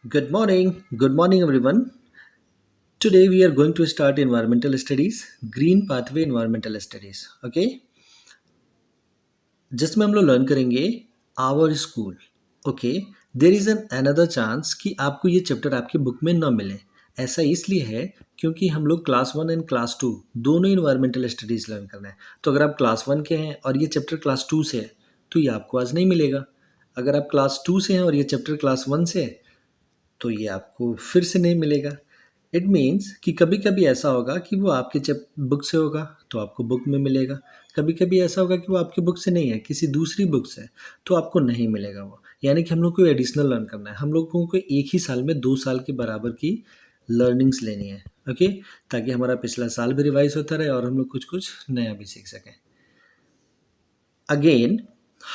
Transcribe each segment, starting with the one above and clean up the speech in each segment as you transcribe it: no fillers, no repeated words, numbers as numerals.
Good morning everyone. Today we are going to start environmental studies, green pathway environmental studies. Okay, जिसमें हम लोग learn करेंगे our school. Okay, there is an another chance कि आपको ये chapter आपकी book में ना मिले. ऐसा इसलिए है क्योंकि हम लोग class one and class two दोनों इन्वायरमेंटल स्टडीज़ लर्न करना है. तो अगर आप क्लास वन के हैं और ये चैप्टर क्लास टू से है तो ये आपको आज नहीं मिलेगा. अगर आप क्लास टू से हैं और ये चैप्टर क्लास वन से है तो ये आपको फिर से नहीं मिलेगा. इट मीन्स कि कभी कभी ऐसा होगा कि वो आपके जब बुक से होगा तो आपको बुक में मिलेगा. कभी कभी ऐसा होगा कि वो आपकी बुक से नहीं है, किसी दूसरी बुक से है, तो आपको नहीं मिलेगा वो. यानी कि हम लोग को एडिशनल लर्न करना है. हम लोगों को एक ही साल में 2 साल के बराबर की लर्निंग्स लेनी है. ओके, ताकि हमारा पिछला साल भी रिवाइज होता रहे और हम लोग कुछ कुछ नया भी सीख सकें. अगेन,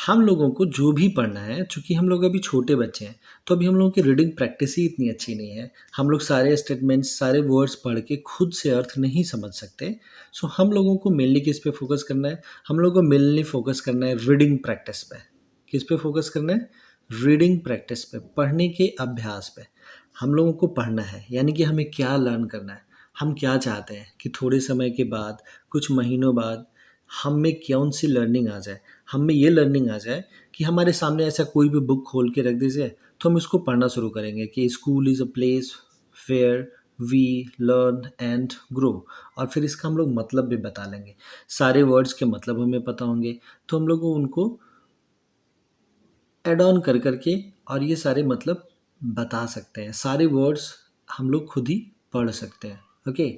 हम लोगों को जो भी पढ़ना है, चूंकि हम लोग अभी छोटे बच्चे हैं तो अभी हम लोगों की रीडिंग प्रैक्टिस ही इतनी अच्छी नहीं है. हम लोग सारे स्टेटमेंट्स, सारे वर्ड्स पढ़ के खुद से अर्थ नहीं समझ सकते. सो हम लोगों को मेनली किस पे फोकस करना है? हम लोगों को मेनली फोकस करना है रीडिंग प्रैक्टिस पे. किस पे फोकस करना है? रीडिंग प्रैक्टिस पे, पढ़ने के अभ्यास पे. हम लोगों को पढ़ना है, यानी कि हमें क्या लर्न करना है. हम क्या चाहते हैं कि थोड़े समय के बाद, कुछ महीनों बाद हम में कौन सी लर्निंग आ जाए. हम में ये लर्निंग आ जाए कि हमारे सामने ऐसा कोई भी बुक खोल के रख दीजिए तो हम इसको पढ़ना शुरू करेंगे कि school is a place where we learn and grow. और फिर इसका हम लोग मतलब भी बता लेंगे. सारे वर्ड्स के मतलब हमें पता होंगे तो हम लोग उनको एड ऑन कर करके और ये सारे मतलब बता सकते हैं. सारे वर्ड्स हम लोग खुद ही पढ़ सकते हैं. ओके,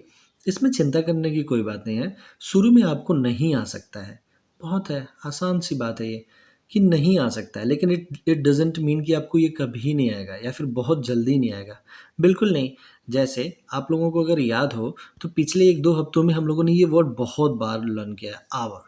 इसमें चिंता करने की कोई बात नहीं है. शुरू में आपको नहीं आ सकता है, बहुत है, आसान सी बात है ये कि नहीं आ सकता है. लेकिन इट डजेंट मीन कि आपको ये कभी नहीं आएगा या फिर बहुत जल्दी नहीं आएगा. बिल्कुल नहीं. जैसे आप लोगों को अगर याद हो तो पिछले 1-2 हफ्तों में हम लोगों ने ये वर्ड बहुत बार लर्न किया है, आवर.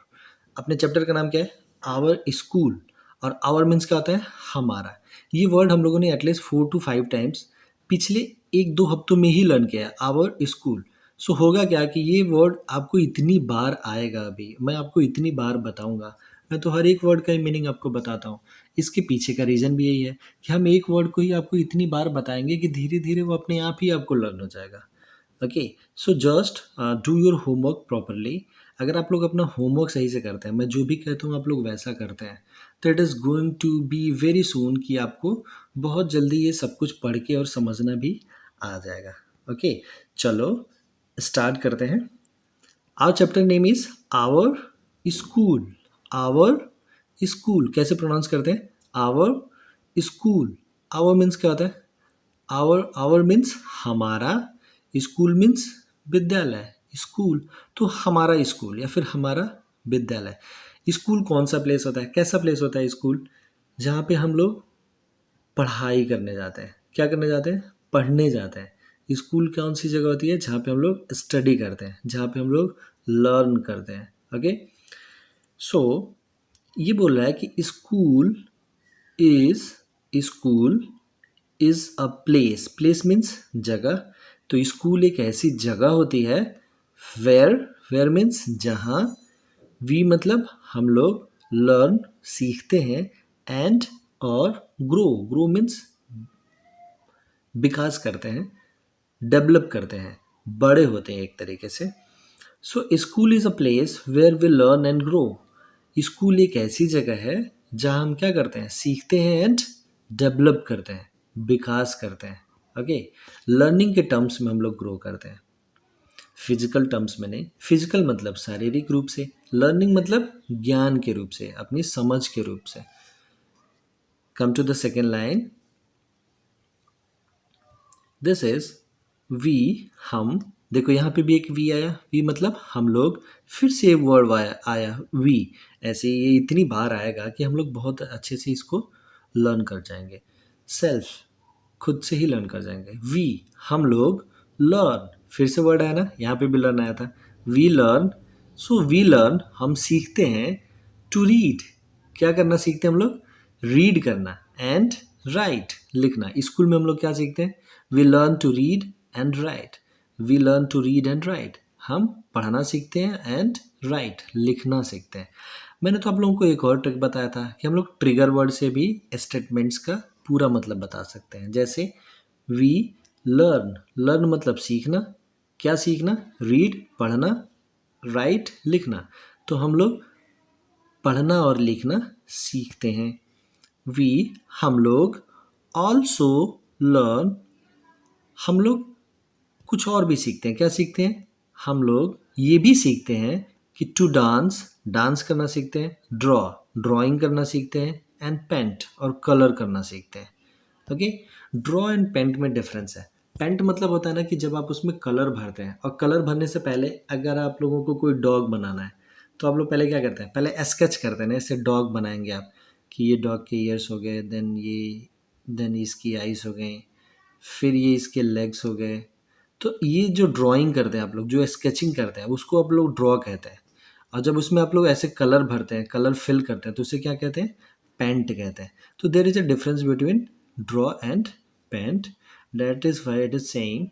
अपने चैप्टर का नाम क्या है? Our school. और आवर मीन्स क्या होता है? हमारा. ये वर्ड हम लोगों ने एटलीस्ट 4 to 5 टाइम्स पिछले 1-2 हफ्तों में ही लर्न किया है, आवर स्कूल. सो होगा क्या कि ये वर्ड आपको इतनी बार आएगा, अभी मैं आपको इतनी बार बताऊंगा. मैं तो हर एक वर्ड का मीनिंग आपको बताता हूँ. इसके पीछे का रीज़न भी यही है कि हम एक वर्ड को ही आपको इतनी बार बताएंगे कि धीरे धीरे वो अपने आप ही आपको लर्न हो जाएगा. Okay, so just do your homework properly. अगर आप लोग अपना होमवर्क सही से करते हैं, मैं जो भी कहता हूँ आप लोग वैसा करते हैं, तो it is going to be very soon कि आपको बहुत जल्दी ये सब कुछ पढ़ के और समझना भी आ जाएगा. ओके, चलो स्टार्ट करते हैं. Our chapter name is our school. Our school कैसे प्रोनाउंस करते हैं? Our school. आवर मीन्स क्या होता है? आवर मीन्स हमारा, स्कूल मीन्स विद्यालय. स्कूल तो हमारा स्कूल या फिर हमारा विद्यालय. स्कूल कौन सा प्लेस होता है, कैसा प्लेस होता है स्कूल? जहाँ पे हम लोग पढ़ाई करने जाते हैं. क्या करने जाते हैं? पढ़ने जाते हैं. स्कूल कौन सी जगह होती है? जहाँ पे हम लोग स्टडी करते हैं, जहाँ पे हम लोग लर्न करते हैं. ओके, सो ये बोल रहा है कि is school is a place. Place means जगह. तो स्कूल एक ऐसी जगह होती है वेयर. वेयर मीन्स जहाँ. वी मतलब हम लोग लर्न सीखते हैं. एंड और ग्रो. ग्रो मीन्स विकास करते हैं, डेवलप करते हैं, बड़े होते हैं एक तरीके से. So school is a place where we learn and grow. School एक ऐसी जगह है जहाँ हम क्या करते हैं? सीखते हैं एंड डेवलप करते हैं, विकास करते हैं. ओके, लर्निंग के टर्म्स में हम लोग ग्रो करते हैं, फिजिकल टर्म्स में नहीं. फिजिकल मतलब शारीरिक रूप से, लर्निंग मतलब ज्ञान के रूप से, अपनी समझ के रूप से. Come to the second line. This is we, हम. देखो यहाँ पे भी एक वी आया. वी मतलब हम लोग. फिर से एक वर्ड आया वी. ऐसे ये इतनी बार आएगा कि हम लोग बहुत अच्छे से इसको लर्न कर जाएंगे. सेल्फ, खुद से ही लर्न कर जाएंगे. वी हम लोग. लर्न, फिर से वर्ड आया ना, यहाँ पे भी लर्न आया था. We learn. So we learn हम सीखते हैं. टू रीड, क्या करना सीखते हैं हम लोग? रीड करना. एंड राइट, लिखना. स्कूल में हम लोग क्या सीखते हैं? We learn to read and write. We learn to read and write. हम पढ़ना सीखते हैं एंड राइट, लिखना सीखते हैं. मैंने तो आप लोगों को एक और ट्रिक बताया था कि हम लोग ट्रिगर वर्ड से भी स्टेटमेंट्स का पूरा मतलब बता सकते हैं. जैसे वी लर्न, लर्न मतलब सीखना, क्या सीखना? रीड पढ़ना, राइट लिखना। तो हम लोग पढ़ना और लिखना सीखते हैं। वी हम लोग, ऑल्सो लर्न हम लोग कुछ और भी सीखते हैं। क्या सीखते हैं? हम लोग ये भी सीखते हैं कि टू डांस, डांस करना सीखते हैं, ड्रॉ, ड्राइंग करना सीखते हैं, एंड पेंट और कलर करना सीखते हैं। ओके, ड्रॉ एंड पेंट में डिफरेंस है। पेंट मतलब होता है ना कि जब आप उसमें कलर भरते हैं, और कलर भरने से पहले अगर आप लोगों को कोई डॉग बनाना है तो आप लोग पहले क्या करते हैं? पहले स्केच करते हैं ना, इससे डॉग बनाएंगे आप, कि ये डॉग के ईयर्स हो गए, देन इसकी आइज हो गई, फिर ये इसके लेग्स हो गए। तो ये जो ड्राइंग करते हैं आप लोग, जो स्केचिंग करते हैं, उसको आप लोग ड्रॉ कहते हैं। और जब उसमें आप लोग ऐसे कलर भरते हैं, कलर फिल करते हैं, तो उसे क्या कहते हैं? पेंट कहते हैं। तो there is a difference between draw and paint. That is why it is saying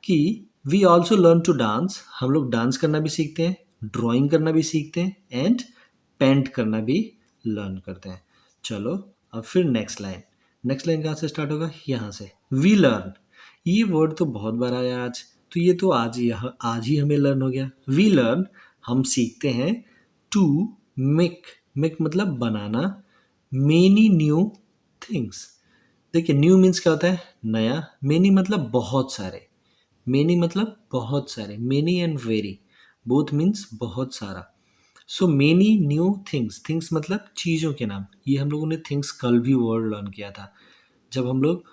कि we also learn to dance, हम लोग डांस करना भी सीखते हैं, ड्राइंग करना भी सीखते हैं, एंड पेंट करना भी लर्न करते हैं। चलो अब फिर नेक्स्ट लाइन, नेक्स्ट लाइन कहाँ से स्टार्ट होगा? यहाँ से। वी लर्न, ये वर्ड तो बहुत बार आया आज, तो ये तो आज ही हमें लर्न हो गया। वी लर्न हम सीखते हैं, टू मेक, मेक मतलब बनाना, मेनी न्यू थिंग्स। देखिए न्यू मीन्स क्या होता है? नया। मेनी मतलब बहुत सारे, मेनी मतलब बहुत सारे, many and very both means बहुत सारा। So many new things, things मतलब चीज़ों के नाम। ये हम लोगों ने थिंग्स कल भी वर्ड लर्न किया था जब हम लोग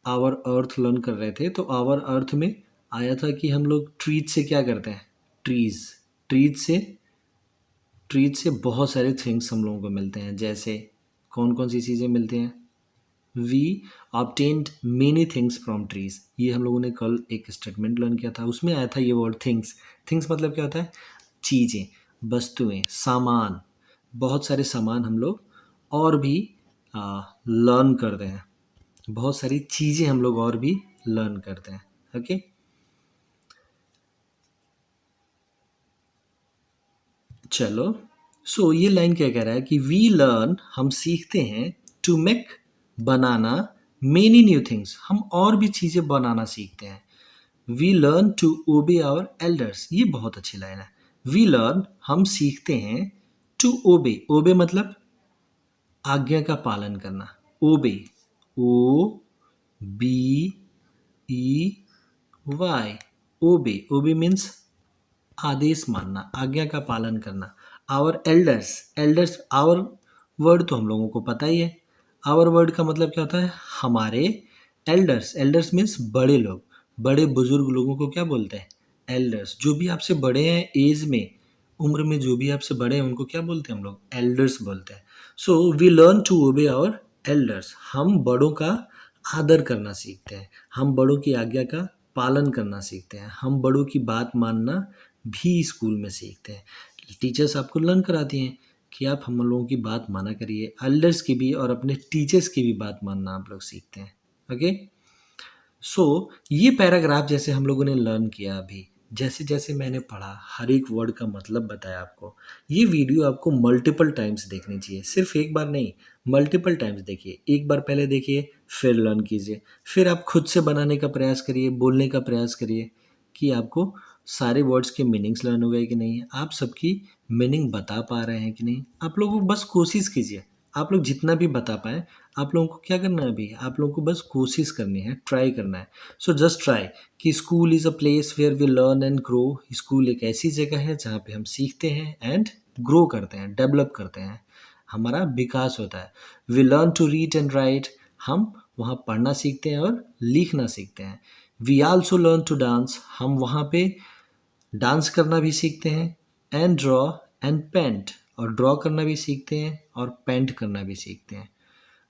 आवर अर्थ लर्न कर रहे थे। तो आवर अर्थ में आया था कि हम लोग ट्रीज से क्या करते हैं? ट्रीज, ट्रीज से ट्रीज से बहुत सारे थिंग्स हम लोगों को मिलते हैं। जैसे कौन कौन सी चीज़ें मिलती हैं? We obtained many things from trees, ये हम लोगों ने कल एक स्टेटमेंट लर्न किया था, उसमें आया था ये वर्ड थिंग्स। थिंग्स मतलब क्या होता है? चीज़ें, वस्तुएं, सामान। बहुत सारे सामान हम लोग और भी लर्न करते हैं, बहुत सारी चीज़ें हम लोग और भी लर्न करते हैं। ओके, चलो। सो ये लाइन क्या कह रहा है कि वी लर्न हम सीखते हैं, टू मेक बनाना, मेनी न्यू थिंग्स हम और भी चीज़ें बनाना सीखते हैं। We learn to obey our elders, ये बहुत अच्छी लाइन है। वी लर्न हम सीखते हैं, टू ओबे, ओबे मतलब आज्ञा का पालन करना। ओबे, ओ बी ई वाई, ओबे, ओबे मीन्स आदेश मानना, आज्ञा का पालन करना। Our elders, elders our word तो हम लोगों को पता ही है। आवर वर्ड का मतलब क्या होता है? हमारे। एल्डर्स, एल्डर्स मीन्स बड़े लोग, बड़े बुजुर्ग लोगों को क्या बोलते हैं? एल्डर्स। जो भी आपसे बड़े हैं एज में, उम्र में जो भी आपसे बड़े हैं उनको क्या बोलते हैं हम लोग? एल्डर्स बोलते हैं। So we learn to obey our elders, हम बड़ों का आदर करना सीखते हैं, हम बड़ों की आज्ञा का पालन करना सीखते हैं, हम बड़ों की बात मानना भी स्कूल में सीखते हैं। टीचर्स आपको लर्न कराती हैं कि आप हम लोगों की बात माना करिए, एल्डर्स की भी और अपने टीचर्स की भी बात मानना आप लोग सीखते हैं। ओके, सो ये पैराग्राफ जैसे हम लोगों ने लर्न किया अभी, जैसे जैसे मैंने पढ़ा, हर एक वर्ड का मतलब बताया आपको। ये वीडियो आपको मल्टीपल टाइम्स देखनी चाहिए, सिर्फ एक बार नहीं, मल्टीपल टाइम्स देखिए। एक बार पहले देखिए, फिर लर्न कीजिए, फिर आप खुद से बनाने का प्रयास करिए, बोलने का प्रयास करिए कि आपको सारे वर्ड्स के मीनिंग्स लर्न हो गए कि नहीं, आप सबकी मीनिंग बता पा रहे हैं कि नहीं। आप लोगों को बस कोशिश कीजिए, आप लोग जितना भी बता पाएँ। आप लोगों को क्या करना है अभी? आप लोगों को बस कोशिश करनी है, ट्राई करना है। सो जस्ट ट्राई कि school is a place where we learn and grow. School एक ऐसी जगह है जहाँ पे हम सीखते हैं एंड ग्रो करते हैं, डेवलप करते हैं, हमारा विकास होता है। We learn to read and write, हम वहाँ पढ़ना सीखते हैं और लिखना सीखते हैं। We also learn to dance, हम वहाँ पे डांस करना भी सीखते हैं, एंड ड्रॉ एंड पेंट, और ड्रॉ करना भी सीखते हैं और पेंट करना भी सीखते हैं,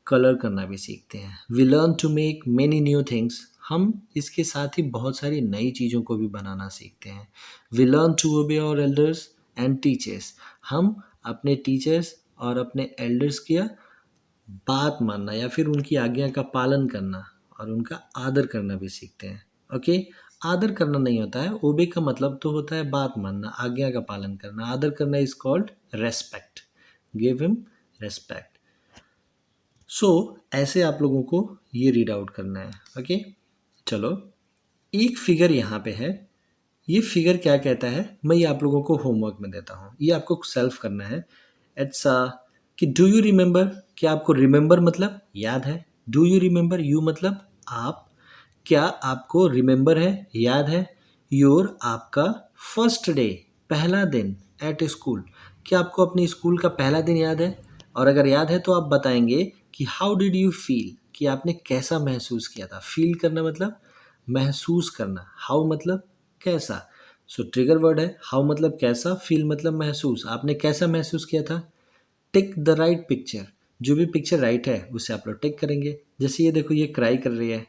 कलर करना भी सीखते हैं। We learn to make many new things, हम इसके साथ ही बहुत सारी नई चीज़ों को भी बनाना सीखते हैं। We learn to obey our elders and teachers, हम अपने टीचर्स और अपने एल्डर्स की बात मानना या फिर उनकी आज्ञा का पालन करना और उनका आदर करना भी सीखते हैं। ओके, आदर करना नहीं होता है, ओबे का मतलब तो होता है बात मानना, आज्ञा का पालन करना। आदर करना is called respect, give him respect. So ऐसे आप लोगों को ये रीड आउट करना है। ओके, चलो एक फिगर यहाँ पे है। ये फिगर क्या कहता है मैं ये आप लोगों को होमवर्क में देता हूँ, ये आपको सेल्फ करना है। इट्स कि डू यू रिमेंबर, क्या आपको रिमेंबर मतलब याद है? डू यू रिमेंबर, यू मतलब आप, क्या आपको रिमेंबर है, याद है? योर आपका फर्स्ट डे, पहला दिन एट स्कूल, क्या आपको अपने स्कूल का पहला दिन याद है? और अगर याद है तो आप बताएंगे कि हाउ डिड यू फील, कि आपने कैसा महसूस किया था। फील करना मतलब महसूस करना, हाउ मतलब कैसा। सो ट्रिगर वर्ड है, हाउ मतलब कैसा, फील मतलब महसूस, आपने कैसा महसूस किया था। टिक द राइट पिक्चर, जो भी पिक्चर राइट है उसे आप लोग टिक करेंगे। जैसे ये देखो, ये क्राई कर रही है,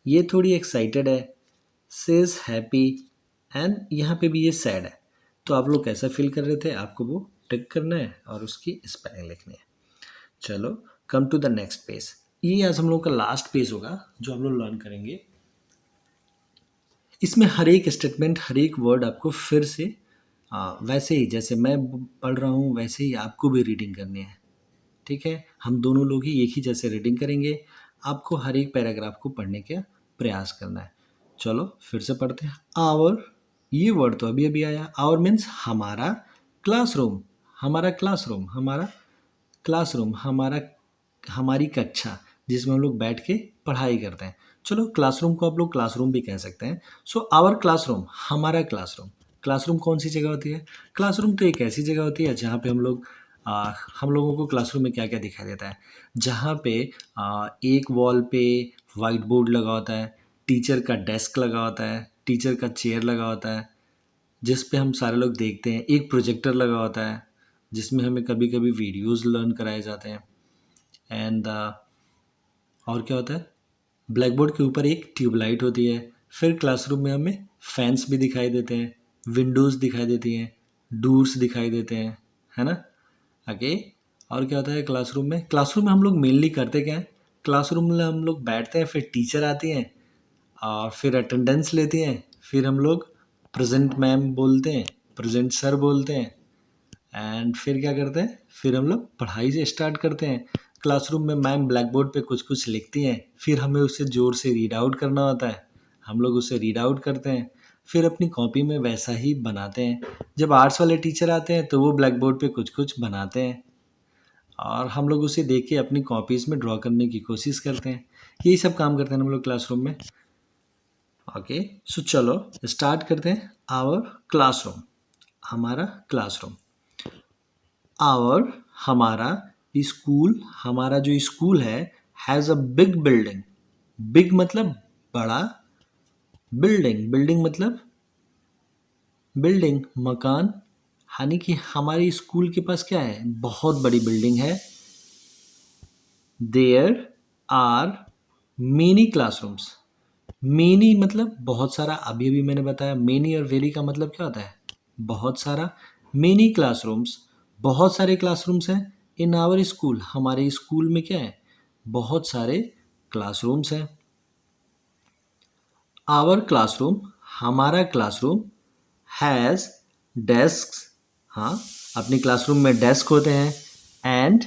ये थोड़ी एक्साइटेड है, सेज हैप्पी, एंड यहाँ पे भी ये सैड है। तो आप लोग कैसा फील कर रहे थे आपको वो टिक करना है और उसकी स्पेलिंग लिखनी है। चलो come to the next page. ये आज हम लोग का लास्ट पेज होगा जो हम लोग लर्न करेंगे। इसमें हर एक स्टेटमेंट, हर एक वर्ड आपको फिर से वैसे ही जैसे मैं पढ़ रहा हूँ वैसे ही आपको भी रीडिंग करनी है। ठीक है, हम दोनों लोग ही एक ही जैसे रीडिंग करेंगे। आपको हर एक पैराग्राफ को पढ़ने का प्रयास करना है। चलो फिर से पढ़ते हैं। आवर, ये वर्ड तो अभी अभी आया। आवर मीन्स हमारा, क्लासरूम हमारा, क्लासरूम हमारा, क्लासरूम हमारा, हमारी कक्षा जिसमें हम लोग बैठ के पढ़ाई करते हैं। चलो क्लासरूम को आप लोग क्लासरूम भी कह सकते हैं। सो आवर क्लासरूम, हमारा क्लासरूम। क्लासरूम कौन सी जगह होती है? क्लासरूम तो एक ऐसी जगह होती है जहाँ पे हम लोगों को क्लासरूम में क्या क्या दिखाई देता है। जहाँ पे एक वॉल पे वाइट बोर्ड लगा होता है, टीचर का डेस्क लगा होता है, टीचर का चेयर लगा होता है जिस पे हम सारे लोग देखते हैं, एक प्रोजेक्टर लगा होता है जिसमें हमें कभी कभी वीडियोस लर्न कराए जाते हैं। एंड और क्या होता है, ब्लैक बोर्ड के ऊपर एक ट्यूबलाइट होती है। फिर क्लासरूम में हमें फैंस भी दिखाई देते हैं, विंडोज़ दिखाई देती हैं, डोर्स दिखाई देते हैं, है ना। ओके, और क्या होता है क्लासरूम में? क्लासरूम में हम लोग मेनली करते क्या है? क्लासरूम में हम लोग बैठते हैं, फिर टीचर आती हैं और फिर अटेंडेंस लेती हैं, फिर हम लोग प्रेजेंट मैम बोलते हैं, प्रेजेंट सर बोलते हैं, एंड फिर क्या करते हैं, फिर हम लोग पढ़ाई से स्टार्ट करते हैं। क्लासरूम में मैम ब्लैक बोर्ड पे कुछ कुछ लिखती हैं, फिर हमें उसे ज़ोर से रीड आउट करना होता है। हम लोग उसे रीड आउट करते हैं, फिर अपनी कॉपी में वैसा ही बनाते हैं। जब आर्ट्स वाले टीचर आते हैं तो वो ब्लैक बोर्ड पे कुछ कुछ बनाते हैं और हम लोग उसे देख के अपनी कॉपीज़ में ड्रॉ करने की कोशिश करते हैं। यही सब काम करते हैं हम लोग क्लासरूम में। ओके, सो चलो स्टार्ट करते हैं। आवर क्लासरूम, हमारा क्लासरूम। आवर हमारा, स्कूल हमारा जो स्कूल है, has a big building. Big मतलब बड़ा, बिल्डिंग बिल्डिंग मतलब बिल्डिंग मकान, यानी कि हमारे स्कूल के पास क्या है, बहुत बड़ी बिल्डिंग है। There are many classrooms. Many मतलब बहुत सारा, अभी अभी मैंने बताया मेनी और वेरी का मतलब क्या होता है, बहुत सारा। मेनी क्लासरूम्स, बहुत सारे क्लासरूम्स हैं। इन आवर स्कूल, हमारे स्कूल में क्या है, बहुत सारे क्लासरूम्स हैं। आवर क्लासरूम, हमारा क्लासरूम, हैज़ डेस्क, हाँ अपनी क्लासरूम में डेस्क होते हैं, एंड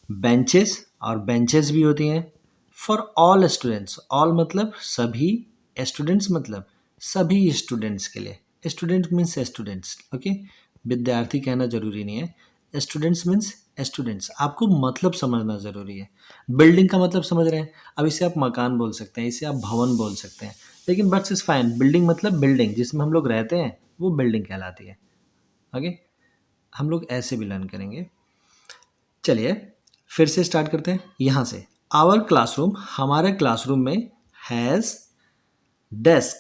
बेंचेस, और बेंचेस भी होती हैं। फॉर ऑल स्टूडेंट्स, ऑल मतलब सभी, स्टूडेंट्स मतलब सभी स्टूडेंट्स के लिए। स्टूडेंट मीन्स स्टूडेंट्स, ओके, विद्यार्थी कहना जरूरी नहीं है। स्टूडेंट्स मीन्स स्टूडेंट्स, आपको मतलब समझना ज़रूरी है। बिल्डिंग का मतलब समझ रहे हैं, अब इसे आप मकान बोल सकते हैं, इसे आप भवन बोल सकते हैं, लेकिन बट्स इज फाइन। बिल्डिंग मतलब बिल्डिंग जिसमें हम लोग रहते हैं, वो बिल्डिंग कहलाती है। ओके, हम लोग ऐसे भी लर्न करेंगे। चलिए फिर से स्टार्ट करते हैं यहाँ से। आवर क्लासरूम, हमारे क्लासरूम में, हैज़ डेस्क,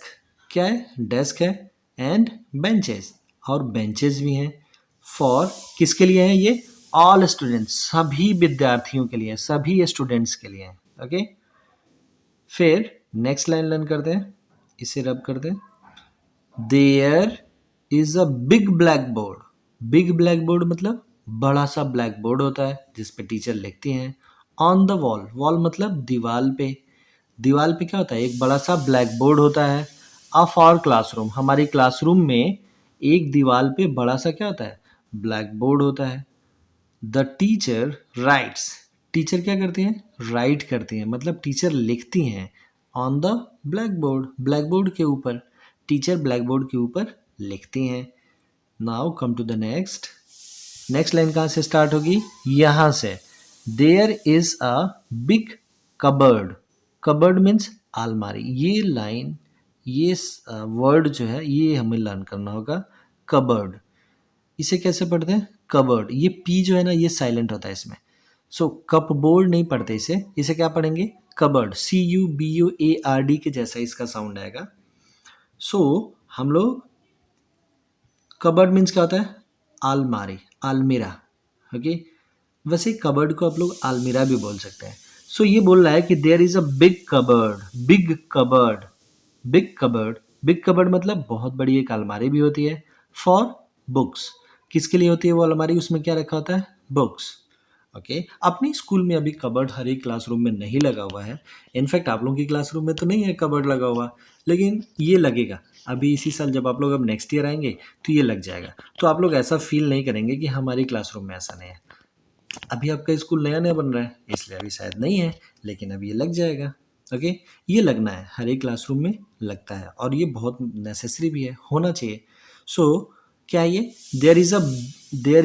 क्या है, डेस्क है, एंड बेंचेस, और बेंचेस भी हैं। फॉर किसके लिए हैं ये, ऑल स्टूडेंट्स, सभी विद्यार्थियों के लिए, सभी स्टूडेंट्स के लिए। ओके, फिर नेक्स्ट लाइन लर्न करते हैं, इसे रब करते हैं। There is a big black board. Big black board मतलब बड़ा सा ब्लैक बोर्ड होता है जिस पे टीचर लिखती हैं। ऑन द वॉल, वॉल मतलब दीवार पे, दीवार पे क्या होता है, एक बड़ा सा ब्लैक बोर्ड होता है। ऑफ आवर क्लासरूम, हमारी क्लासरूम में एक दीवार पे बड़ा सा क्या होता है, ब्लैक बोर्ड होता है। द टीचर राइट्स, टीचर क्या करती हैं? राइट करती हैं, मतलब टीचर लिखती हैं on the black board, black board के ऊपर। टीचर ब्लैक बोर्ड के ऊपर लिखती हैं। Now come to the next. Next line कहाँ से स्टार्ट होगी? यहाँ से। There is a big cupboard. Cupboard means अलमारी। ये लाइन, ये वर्ड जो है ये हमें लर्न करना होगा, कबर्ड। इसे कैसे पढ़ते हैं? कबर्ड। ये पी जो है ना ये साइलेंट होता है इसमें। सो कप बोर्ड नहीं पढ़ते इसे, इसे क्या पढ़ेंगे? कबर्ड। CUBUARD के जैसा इसका साउंड आएगा। सो हम लोग, कबर्ड मीन्स क्या होता है? अलमारी, अलमीरा। ओके, वैसे कबर्ड को आप लोग अलमीरा भी बोल सकते हैं। सो ये बोल रहा है कि there is a big cupboard, big cupboard, big cupboard. Big cupboard मतलब बहुत बड़ी एक अलमारी भी होती है। फॉर बुक्स, किसके लिए होती है वो अलमारी? उसमें क्या रखा होता है? बुक्स। ओके, अपने स्कूल में अभी कबर्ड हर एक क्लासरूम में नहीं लगा हुआ है। इनफैक्ट आप लोगों की क्लासरूम में तो नहीं है कबर्ड लगा हुआ, लेकिन ये लगेगा अभी इसी साल। जब आप लोग अब नेक्स्ट ईयर आएंगे तो ये लग जाएगा। तो आप लोग ऐसा फील नहीं करेंगे कि हमारी क्लासरूम में ऐसा नहीं है। अभी आपका स्कूल नया नया बन रहा है इसलिए अभी शायद नहीं है, लेकिन अभी ये लग जाएगा। ओके, ये लगना है, हर एक क्लासरूम में लगता है और ये बहुत नेसेसरी भी है, होना चाहिए। सो क्या है ये? There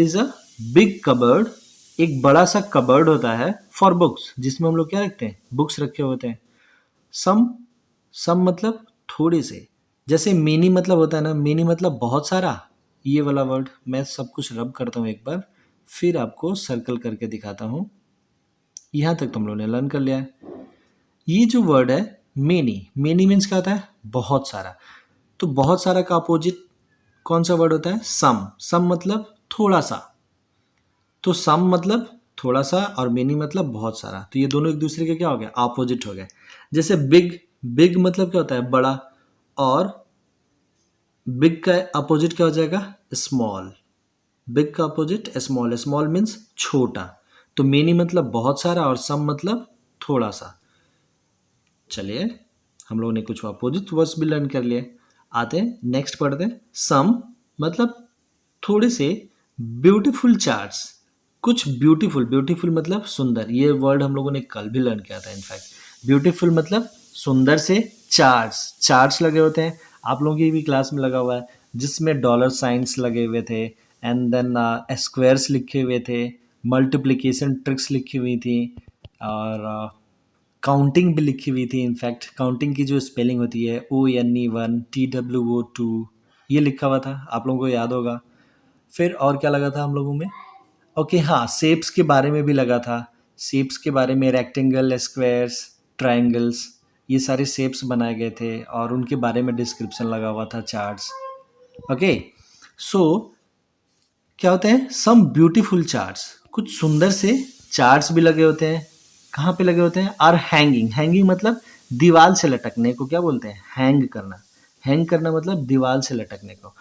is a big cupboard. एक बड़ा सा कबर्ड होता है फॉर बुक्स, जिसमें हम लोग क्या रखते हैं? बुक्स रखे होते हैं। सम, सम मतलब थोड़े से। जैसे मेनी मतलब होता है ना, मेनी मतलब बहुत सारा। ये वाला वर्ड मैं सब कुछ रब करता हूँ एक बार, फिर आपको सर्कल करके दिखाता हूँ। यहाँ तक तुम लोगों ने लर्न कर लिया है। ये जो वर्ड है मेनी, मेनी मीन्स क्या होता है? बहुत सारा। तो बहुत सारा का अपोजिट कौन सा वर्ड होता है? सम। सम मतलब थोड़ा सा। तो सम मतलब थोड़ा सा और मेनी मतलब बहुत सारा। तो ये दोनों एक दूसरे के क्या हो गए? अपोजिट हो गए। जैसे बिग, बिग मतलब क्या होता है? बड़ा, और बिग का अपोजिट क्या हो जाएगा? स्मॉल। बिग का अपोजिट स्मॉल, स्मॉल मीन्स छोटा। तो मेनी मतलब बहुत सारा और सम मतलब थोड़ा सा। चलिए, हम लोगों ने कुछ अपोजिट वर्ड्स भी लर्न कर लिए। आते हैं नेक्स्ट पढ़ते हैं। सम मतलब थोड़े से। ब्यूटीफुल चार्ट्स, कुछ ब्यूटीफुल, ब्यूटीफुल मतलब सुंदर। ये वर्ड हम लोगों ने कल भी लर्न किया था इनफैक्ट। ब्यूटीफुल मतलब सुंदर से। चार्ट्स, चार्ट्स लगे होते हैं, आप लोगों की भी क्लास में लगा हुआ है, जिसमें डॉलर साइंस लगे हुए थे, एंड देन स्क्वायर्स लिखे हुए थे, मल्टीप्लिकेशन ट्रिक्स लिखी हुई थी, और काउंटिंग भी लिखी हुई थी। इनफैक्ट काउंटिंग की जो स्पेलिंग होती है ONE1 TWO2, ये लिखा हुआ था, आप लोगों को याद होगा। फिर और क्या लगा था हम लोगों में? ओके हाँ, शेप्स के बारे में भी लगा था। शेप्स के बारे में, रेक्टेंगल, स्क्वायर्स, ट्रायंगल्स, ये सारे शेप्स बनाए गए थे और उनके बारे में डिस्क्रिप्शन लगा हुआ था, चार्ट्स। ओके, सो क्या होते हैं? सम ब्यूटीफुल चार्ट्स, कुछ सुंदर से चार्ट्स भी लगे होते हैं। कहाँ पे लगे होते हैं? आर हैंगिंग, हैंगिंग मतलब दीवार से लटकने को क्या बोलते हैं? हैंग करना। हैंग करना मतलब दीवार से लटकने को।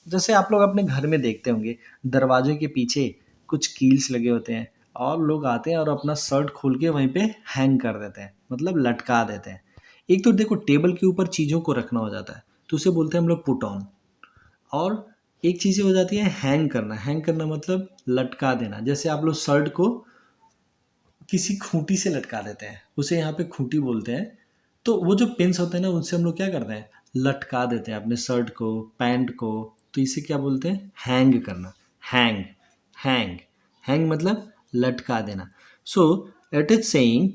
जैसे आप लोग अपने घर में देखते होंगे, दरवाजे के पीछे कुछ कील्स लगे होते हैं और लोग आते हैं और अपना शर्ट खोल के वहीं पे हैंग कर देते हैं, मतलब लटका देते हैं। एक तो देखो टेबल के ऊपर चीज़ों को रखना हो जाता है तो उसे बोलते हैं हम लोग पुट ऑन। और एक चीज़ हो जाती है हैंग करना। हैंग करना मतलब लटका देना। जैसे आप लोग शर्ट को किसी खूंटी से लटका देते हैं, उसे यहाँ पे खूंटी बोलते हैं। तो वो जो पिन्स होते हैं ना, उनसे हम लोग क्या करते हैं? लटका देते हैं अपने शर्ट को, पैंट को। तो इसे क्या बोलते हैं? हैंग करना। हैंग, हैंग, हैंग मतलब लटका देना। So it is saying,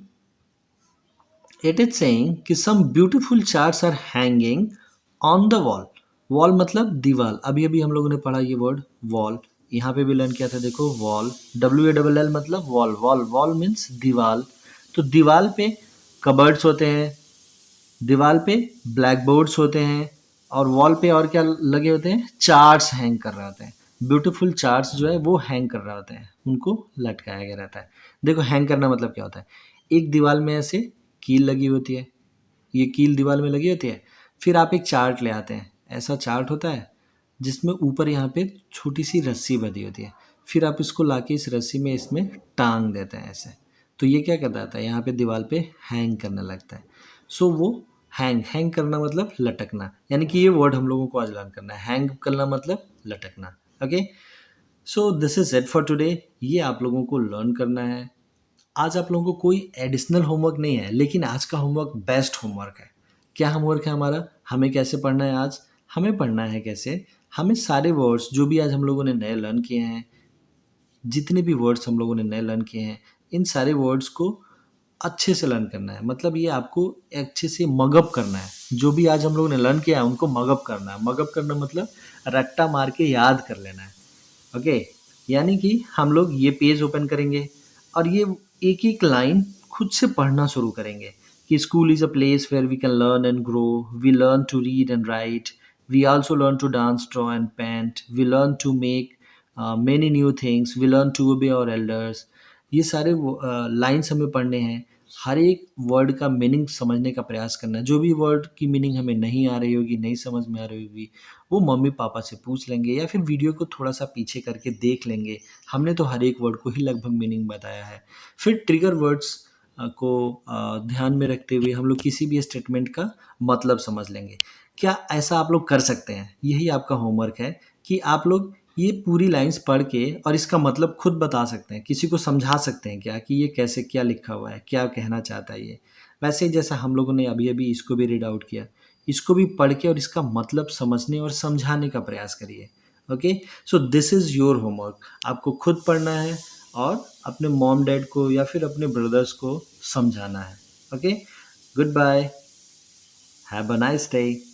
it is saying कि some beautiful charts are hanging on the wall. Wall मतलब दीवार। अभी अभी हम लोगों ने पढ़ा ये वर्ड वॉल, यहाँ पे भी लर्न किया था। देखो वॉल, WALL मतलब वॉल, वॉल, वॉल मीन्स दीवार। तो दीवार पे कबर्ड्स होते हैं, दीवार पे ब्लैक बोर्ड्स होते हैं, और वॉल पे और क्या लगे होते हैं? चार्ट्स हैंग कर रहे होते हैं। ब्यूटीफुल चार्ट्स जो है वो हैंग कर रहे होते हैं, उनको लटकाया गया रहता है। देखो हैंग करना मतलब क्या होता है? एक दीवार में ऐसे कील लगी होती है, ये कील दीवार में लगी होती है। फिर आप एक चार्ट ले आते हैं, ऐसा चार्ट होता है जिसमें ऊपर यहाँ पे छोटी सी रस्सी बंधी होती है। फिर आप इसको लाके इस रस्सी में इसमें टांग देते हैं ऐसे। तो ये क्या करता था? यहाँ पे दीवार पे हैंग करने लगता है। सो वो हैंग, हैंग करना मतलब लटकना। यानी कि ये वर्ड हम लोगों को आज लर्न करना है। हैंग करना मतलब लटकना। Okay, so this is it for today. ये आप लोगों को लर्न करना है। आज आप लोगों को कोई एडिशनल होमवर्क नहीं है, लेकिन आज का होमवर्क बेस्ट होमवर्क है। क्या होमवर्क है हमारा? हमें कैसे पढ़ना है आज? हमें पढ़ना है कैसे? हमें सारे वर्ड्स जो भी आज हम लोगों ने नए लर्न किए हैं, जितने भी वर्ड्स हम लोगों ने नए लर्न किए हैं, इन सारे वर्ड्स को अच्छे से लर्न करना है। मतलब ये आपको अच्छे से मगअप करना है। जो भी आज हम लोगों ने लर्न किया है उनको मगअप करना है। मगअप करना मतलब रट्टा मार के याद कर लेना है। ओके, यानी कि हम लोग ये पेज ओपन करेंगे और ये एक एक लाइन खुद से पढ़ना शुरू करेंगे कि school is a place where we can learn and grow, we learn to read and write, we also learn to dance, draw and paint, we learn to make many new things, we learn to obey our elders. ये सारे lines हमें पढ़ने हैं। हर एक word का meaning समझने का प्रयास करना है। जो भी वर्ड की मीनिंग हमें नहीं आ रही होगी, नहीं समझ में आ रही होगी, वो मम्मी पापा से पूछ लेंगे या फिर वीडियो को थोड़ा-सा पीछे करके देख लेंगे। हमने तो हर एक वर्ड को ही लगभग मीनिंग बताया है। फिर ट्रिगर वर्ड्स को ध्यान में रखते हुए हम लोग किसी भी स्टेटमेंट का मतलब समझ लेंगे। क्या ऐसा आप लोग कर सकते हैं? यही आपका होमवर्क है कि आप लोग ये पूरी लाइन्स पढ़ के और इसका मतलब खुद बता सकते हैं। किसी को समझा सकते हैं क्या कि ये कैसे क्या लिखा हुआ है, क्या कहना चाहता है ये। वैसे ही जैसा हम लोगों ने अभी-अभी इसको भी रीड आउट किया। इसको भी पढ़ के और इसका मतलब समझने और समझाने का प्रयास करिए। Okay, so this is your homework. आपको खुद पढ़ना है और अपने मॉम डैड को या फिर अपने ब्रदर्स को समझाना है। Okay, good bye, have a nice day.